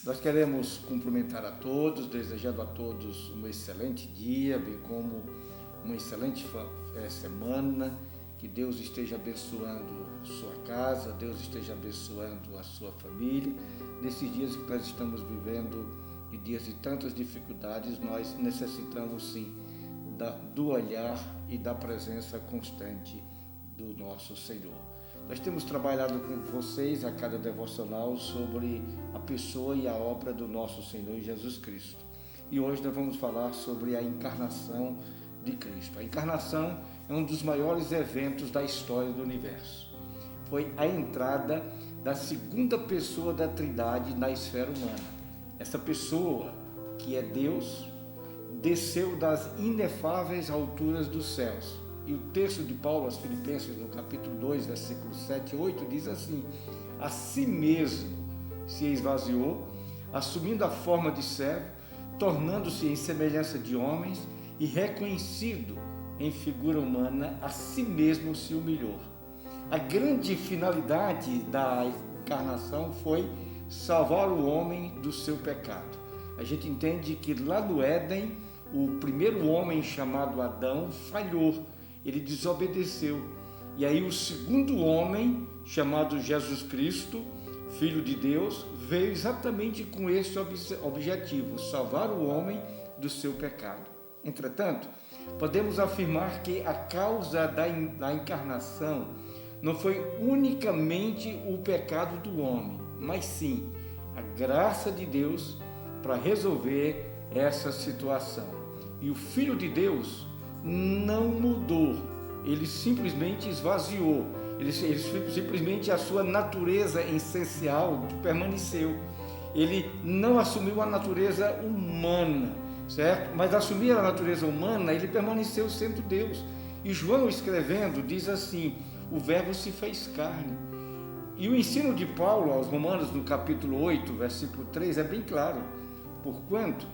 Nós queremos cumprimentar a todos, desejando a todos um excelente dia, bem como uma excelente semana, que Deus esteja abençoando sua casa, Deus esteja abençoando a sua família. Nesses dias que nós estamos vivendo, e dias de tantas dificuldades, nós necessitamos sim do olhar e da presença constante do nosso Senhor. Nós temos trabalhado com vocês a cada devocional sobre a pessoa e a obra do nosso Senhor Jesus Cristo. E hoje nós vamos falar sobre a encarnação de Cristo. A encarnação é um dos maiores eventos da história do universo. Foi a entrada da segunda pessoa da Trindade na esfera humana. Essa pessoa, que é Deus, desceu das inefáveis alturas dos céus. E o texto de Paulo aos Filipenses, no capítulo 2, versículos 7 e 8, diz assim: a si mesmo se esvaziou, assumindo a forma de servo, tornando-se em semelhança de homens e reconhecido em figura humana, a si mesmo se humilhou. A grande finalidade da encarnação foi salvar o homem do seu pecado. A gente entende que lá no Éden, o primeiro homem chamado Adão falhou. Ele desobedeceu. E aí o segundo homem, chamado Jesus Cristo, Filho de Deus, veio exatamente com esse objetivo, salvar o homem do seu pecado. Entretanto, podemos afirmar que a causa da encarnação não foi unicamente o pecado do homem, mas sim a graça de Deus para resolver essa situação. E o Filho de Deus não mudou, ele simplesmente esvaziou, ele simplesmente a sua natureza essencial permaneceu. Ele não assumiu a natureza humana, certo? Mas assumir a natureza humana, ele permaneceu sendo Deus. E João, escrevendo, diz assim: o verbo se fez carne. E o ensino de Paulo aos Romanos, no capítulo 8, versículo 3, é bem claro: porquanto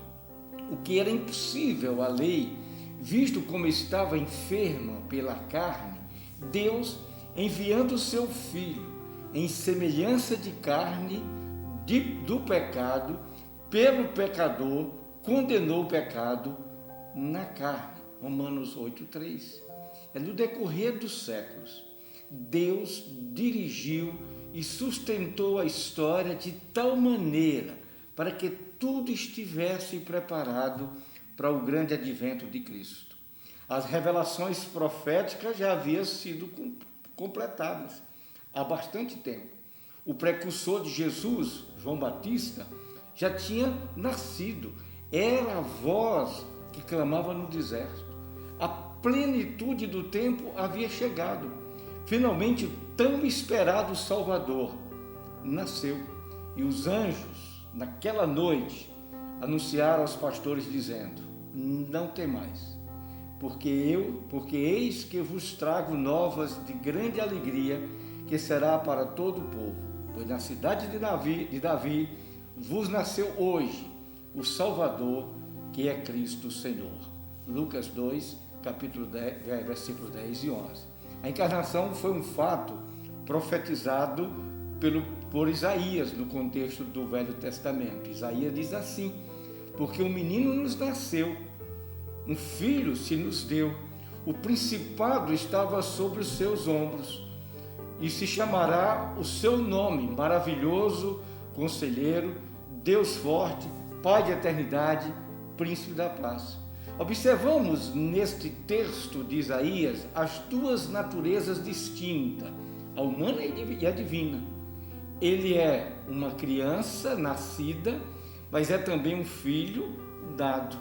o que era impossível à lei, visto como estava enferma pela carne, Deus, enviando o seu Filho em semelhança de carne do pecado, pelo pecador, condenou o pecado na carne. Romanos 8:3. É no decorrer dos séculos, Deus dirigiu e sustentou a história de tal maneira para que tudo estivesse preparado para o grande advento de Cristo. As revelações proféticas já haviam sido completadas há bastante tempo. O precursor de Jesus, João Batista, já tinha nascido. Era a voz que clamava no deserto. A plenitude do tempo havia chegado. Finalmente, o tão esperado Salvador nasceu. E os anjos, naquela noite, anunciaram aos pastores dizendo: não temais, porque eis que vos trago novas de grande alegria, que será para todo o povo. Pois na cidade de Davi vos nasceu hoje o Salvador, que é Cristo o Senhor. Lucas 2, capítulo 10, versículos 10 e 11. A encarnação foi um fato profetizado por Isaías no contexto do Velho Testamento. Isaías diz assim: porque um menino nos nasceu, um filho se nos deu, o principado estava sobre os seus ombros, e se chamará o seu nome, maravilhoso, conselheiro, Deus forte, Pai de eternidade, Príncipe da paz. Observamos neste texto de Isaías as duas naturezas distintas, a humana e a divina. Ele é uma criança nascida, mas é também um filho dado.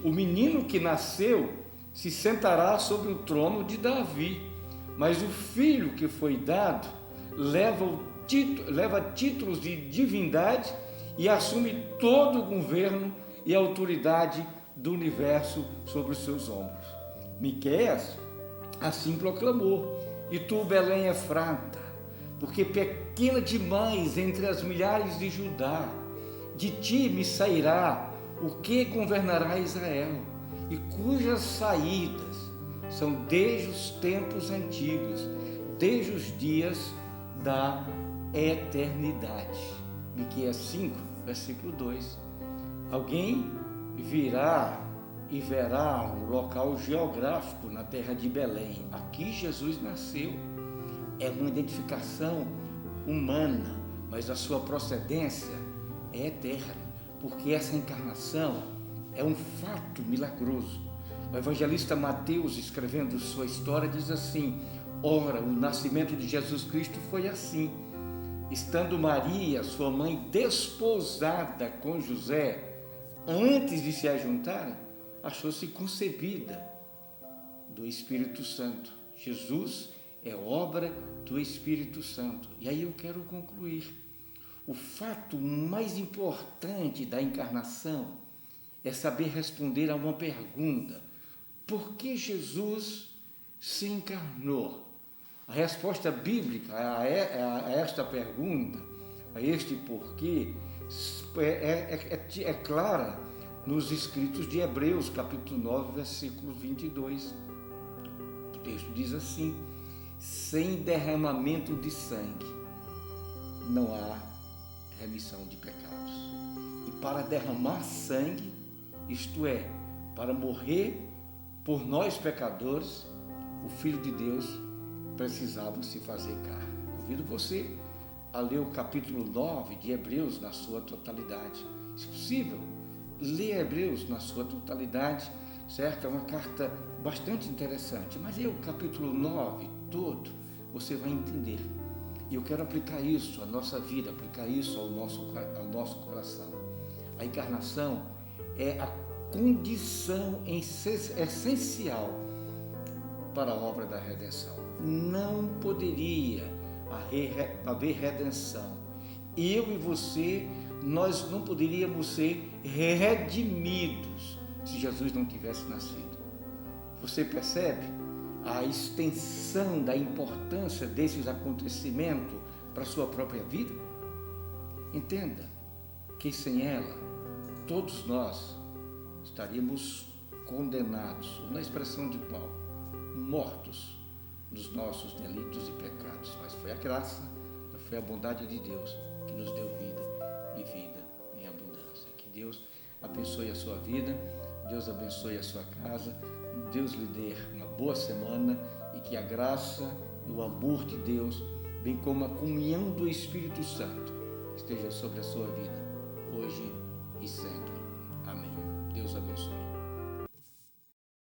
O menino que nasceu se sentará sobre o trono de Davi, mas o filho que foi dado leva títulos de divindade e assume todo o governo e autoridade do universo sobre os seus ombros. Miqueias assim proclamou: e tu, Belém Efrata, porque pequena demais entre as milhares de Judá, de ti me sairá o que governará Israel, e cujas saídas são desde os tempos antigos, desde os dias da eternidade. Miqueias 5, versículo 2. Alguém virá e verá um local geográfico na terra de Belém. Aqui Jesus nasceu. É uma identificação humana, mas a sua procedência é eterna, porque essa encarnação é um fato milagroso. O evangelista Mateus, escrevendo sua história, diz assim: ora, o nascimento de Jesus Cristo foi assim. Estando Maria, sua mãe, desposada com José, antes de se ajuntarem, achou-se concebida do Espírito Santo. Jesus é obra do Espírito Santo. E aí eu quero concluir. O fato mais importante da encarnação é saber responder a uma pergunta: por que Jesus se encarnou? A resposta bíblica a esta pergunta, a este porquê, é clara nos escritos de Hebreus, capítulo 9, versículo 22. O texto diz assim: sem derramamento de sangue não há remissão de pecados. E para derramar sangue, isto é, para morrer por nós pecadores, o Filho de Deus precisava se fazer carne. Convido você a ler o capítulo 9 de Hebreus na sua totalidade. Se possível, leia Hebreus na sua totalidade, certo? É uma carta bastante interessante, mas o capítulo 9 todo, você vai entender. E eu quero aplicar isso à nossa vida, aplicar isso ao nosso coração. A encarnação é a condição essencial para a obra da redenção. Não poderia haver redenção. Eu e você, nós não poderíamos ser redimidos se Jesus não tivesse nascido. Você percebe a extensão da importância desses acontecimentos para a sua própria vida? Entenda que sem ela, todos nós estaríamos condenados, na expressão de Paulo, mortos nos nossos delitos e pecados. Mas foi a graça, foi a bondade de Deus que nos deu vida e vida em abundância. Que Deus abençoe a sua vida, Deus abençoe a sua casa, Deus lhe dê uma boa semana e que a graça e o amor de Deus, bem como a comunhão do Espírito Santo, esteja sobre a sua vida, hoje e sempre.